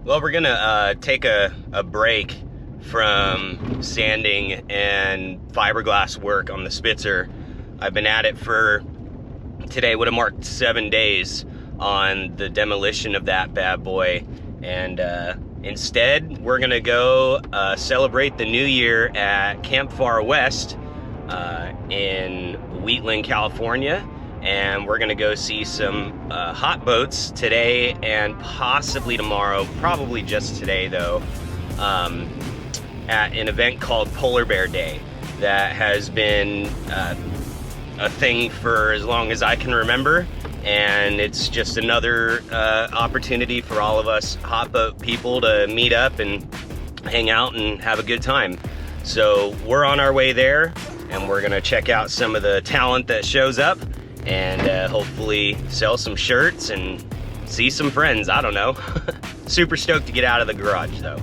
Well, we're gonna take a break from sanding and fiberglass work on the Spitzer. I've been at it for, today would have marked 7 days on the demolition of that bad boy. And instead, we're gonna go celebrate the new year at Camp Far West in Wheatland, California. And we're gonna go see some hot boats today and possibly tomorrow, probably just today though, at an event called Polar Bear Day that has been a thing for as long as I can remember. And it's just another opportunity for all of us hot boat people to meet up and hang out and have a good time. So we're on our way there, and we're gonna check out some of the talent that shows up and hopefully sell some shirts and see some friends. I don't know. Super stoked to get out of the garage though.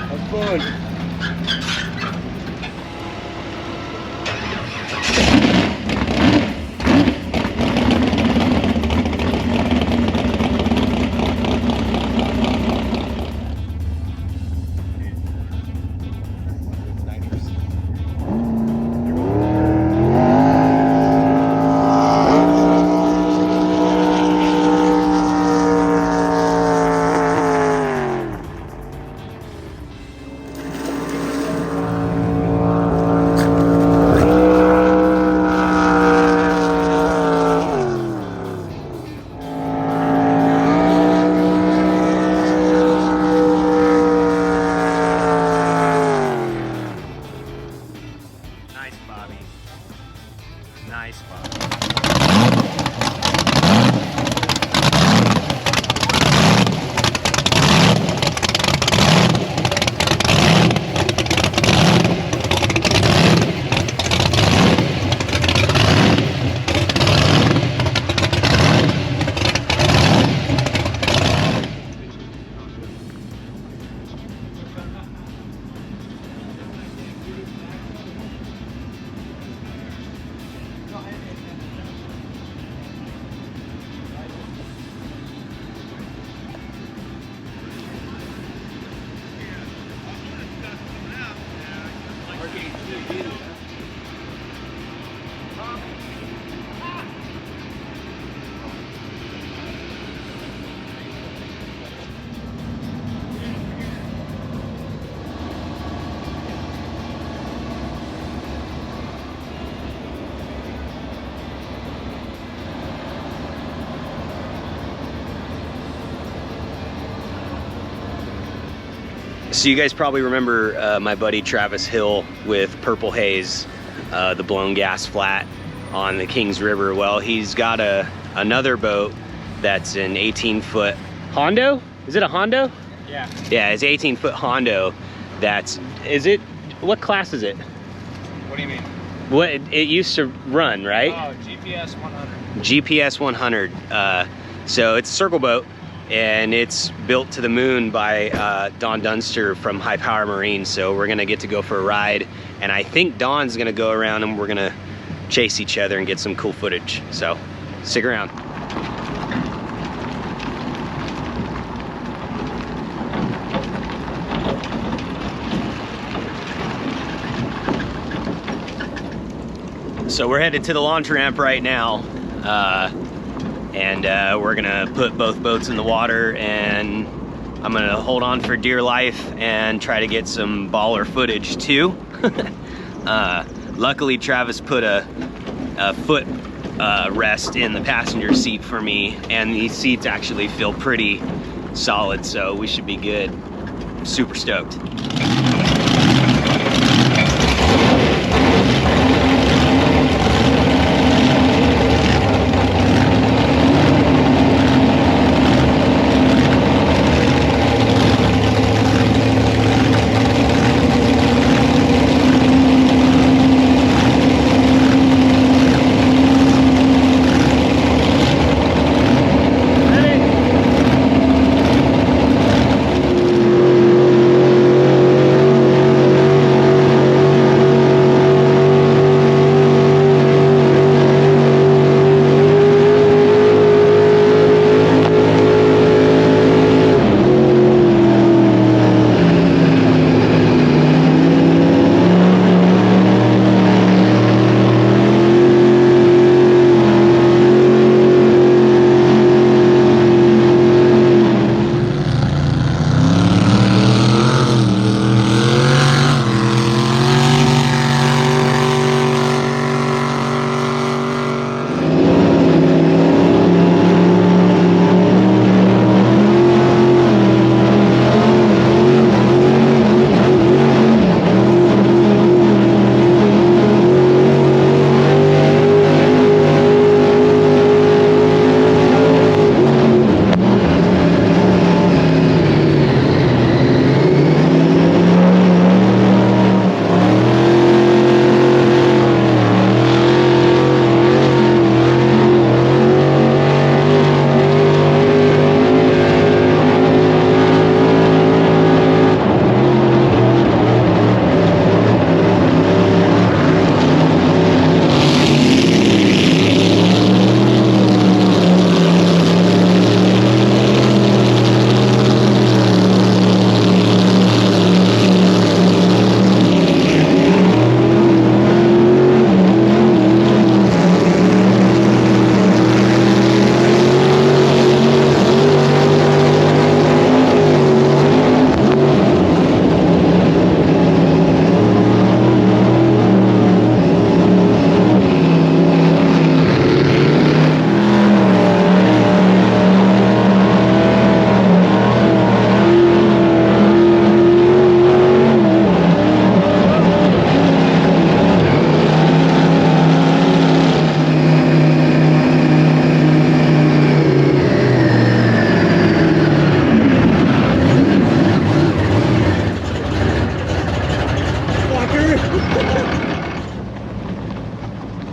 Have fun. Nice, Bobby. So you guys probably remember my buddy Travis Hill with Purple Haze, the blown gas flat on the Kings River. Well, he's got another boat that's an 18-foot Hondo. Is it a Hondo? Yeah. Yeah, it's 18-foot Hondo. What class is it? What do you mean? What it used to run, right? Oh, GPS 100. GPS 100. So it's a circle boat, and it's built to the moon by Don Dunster from High Power Marine. So we're gonna get to go for a ride, and I think Don's gonna go around and we're gonna chase each other and get some cool footage. So stick around. So we're headed to the launch ramp right now, and we're gonna put both boats in the water, and I'm gonna hold on for dear life and try to get some baller footage too. Luckily, Travis put a foot rest in the passenger seat for me, and these seats actually feel pretty solid, so we should be good. Super stoked.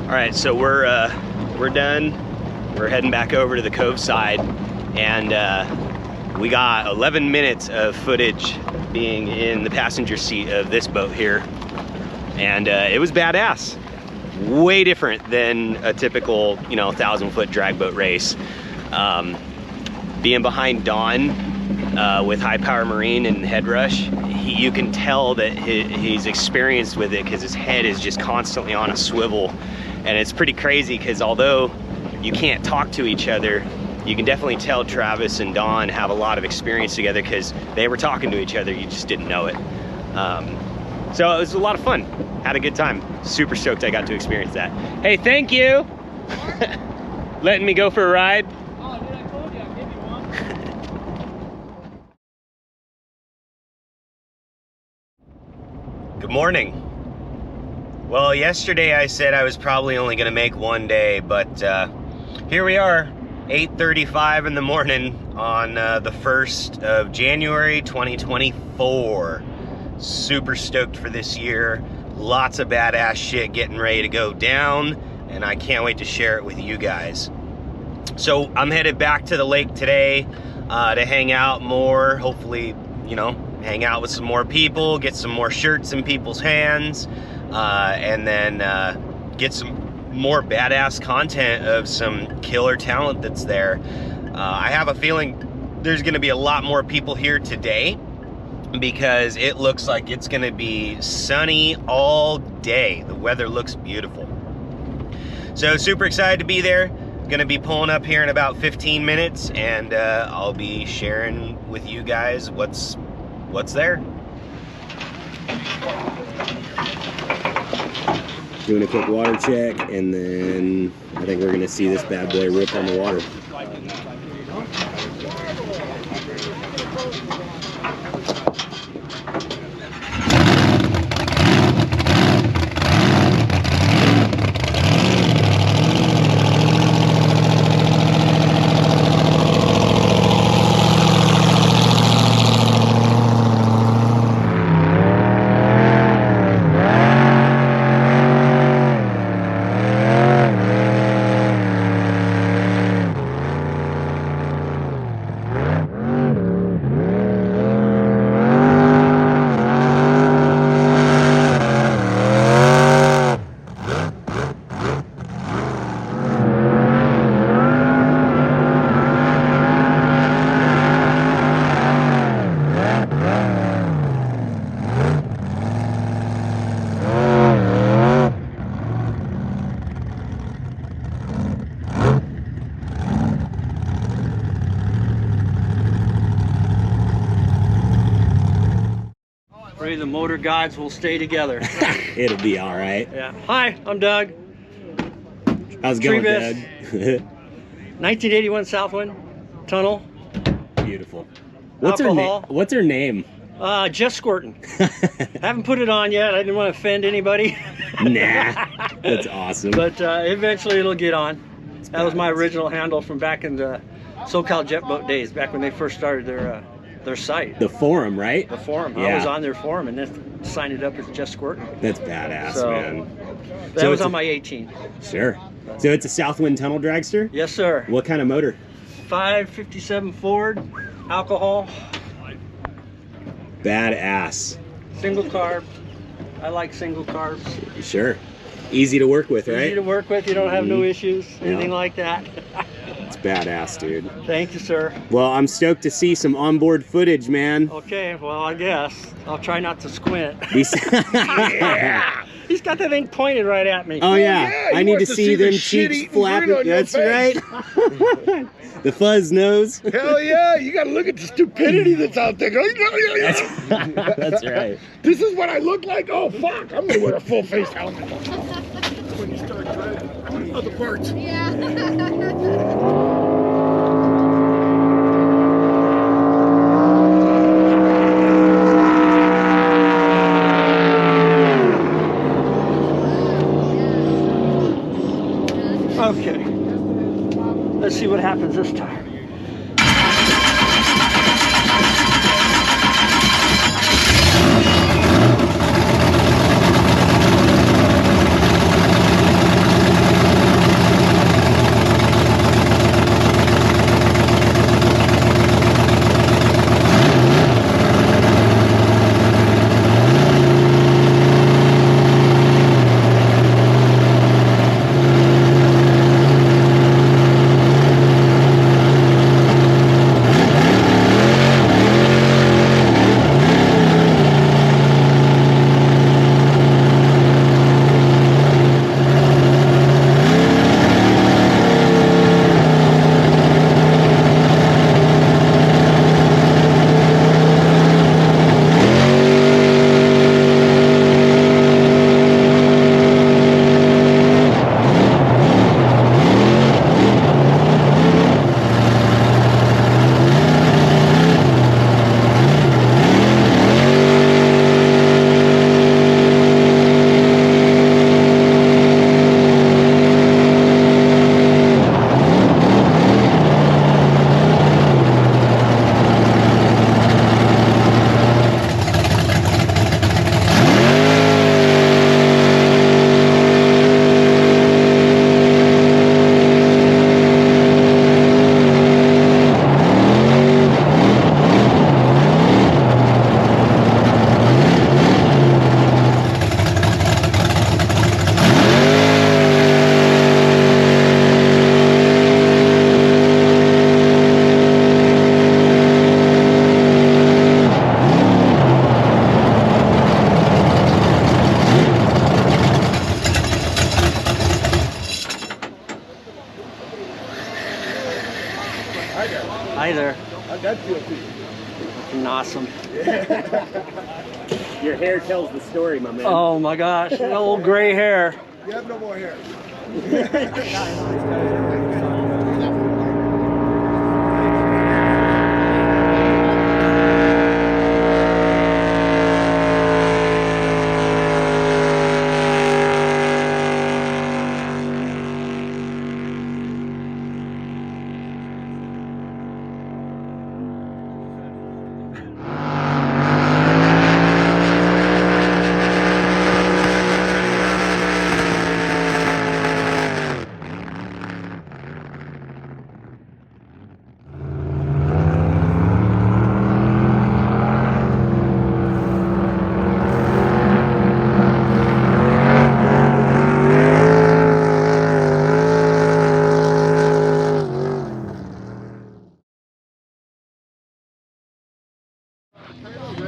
All right, so we're done. We're heading back over to the cove side, and we got 11 minutes of footage being in the passenger seat of this boat here, and it was badass. Way different than a typical, 1,000-foot drag boat race. Being behind Don with High Power Marine and Head Rush, you can tell that he's experienced with it because his head is just constantly on a swivel. And it's pretty crazy because although you can't talk to each other, you can definitely tell Travis and Don have a lot of experience together because they were talking to each other, you just didn't know it. So it was a lot of fun. Had a good time. Super stoked I got to experience that. Hey, thank you. Letting me go for a ride. Oh, dude, I told you I'd give you one. Morning. Well, yesterday I said I was probably only going to make one day, but here we are, 8:35 in the morning on the 1st of January 2024. Super stoked for this year. Lots of badass shit getting ready to go down, and I can't wait to share it with you guys. So I'm headed back to the lake today to hang out more, hopefully, you know, hang out with some more people, get some more shirts in people's hands, and then get some more badass content of some killer talent that's there. I have a feeling there's gonna be a lot more people here today because it looks like it's gonna be sunny all day. The weather looks beautiful. So super excited to be there. Gonna be pulling up here in about 15 minutes, and I'll be sharing with you guys what's there. Doing a quick water check, and then I think we're gonna see this bad boy rip on the water. Pray the motor gods will stay together. It'll be all right. Yeah. Hi, I'm Doug. How's it going, Triebess. Doug? 1981 Southwind Tunnel. Beautiful. What's her name? Alcohol. What's her name? Just squirting. Haven't put it on yet. I didn't want to offend anybody. Nah, that's awesome. But eventually it'll get on. That was my original handle from back in the SoCal jet boat days, back when they first started their site. The forum, right? The forum. Yeah. I was on their forum and then signed it up as Just Squirting. That's badass, So, man. That So was it's on my 18. Sure. So it's a Southwind Tunnel Dragster? Yes, sir. What kind of motor? 557 Ford, alcohol, Badass. single carb. I like single carbs. Sure. Easy to work with, right? Easy to work with. You don't have no issues, anything Yeah. like that. It's badass, dude. Thank you, sir. Well, I'm stoked to see some onboard footage, man. Okay, well, I guess I'll try not to squint. Yeah. He's got that thing pointed right at me. Oh yeah, Yeah, I you need want to to see see the them shit cheeks eating grin flapping. on your That's face. right. The fuzz nose. Hell yeah, you gotta look at the stupidity that's out there. That's right. This is what I look like? Oh fuck, I'm gonna wear a full face helmet. When you start dreading other parts. Okay. Let's see what happens this time. Hi there. How'd that feel to you? Fucking awesome. Your hair tells the story, my man. Oh my gosh, the old gray hair. You have no more hair.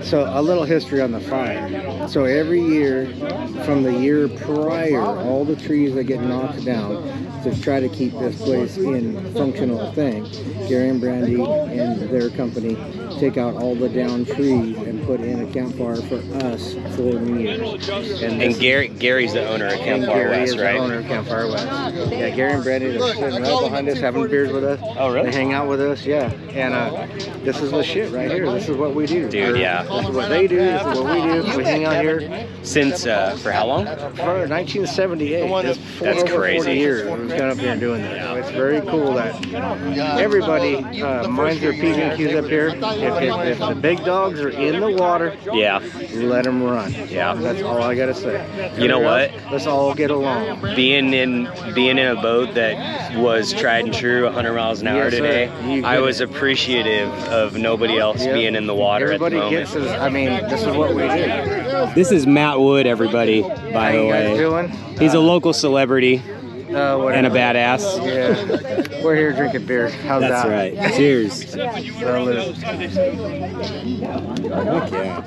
So a little history on the fire. So every year from the year prior, all the trees that get knocked down to try to keep this place in functional thing, Gary and Brandy and their company take out all the downed trees and put in a campfire for us for New Year's. And Gary's the owner of Campfire Gary West, is right? the owner of Campfire West. Yeah, Gary and Brandy are sitting right behind us having beers with us. Oh, really? They hang out with us, yeah. And this is the shit right here. This is what we do. Dude, yeah. This is what they do. This is what we do. We hang out here. Since, for how long? For 1978. That's over crazy. 40 years we've gone up here and doing this. So it's very cool that everybody minds their P's and Q's up here. If the big dogs are in the water, Yeah. let them run. Yeah. That's all I gotta say. You know what? Let's all get along. Being in a boat that was tried and true 100 miles an hour Yes, sir. today, You get I was it. appreciative of nobody else Yeah. being in the water Everybody at the moment. gets us. I mean, this is what we do. This is Matt Wood, everybody, by How the you guys way. doing? He's a local celebrity Whatever. and a badass. Yeah. We're here drinking beer. How's That's that? right. Cheers. Salute. Heck yeah.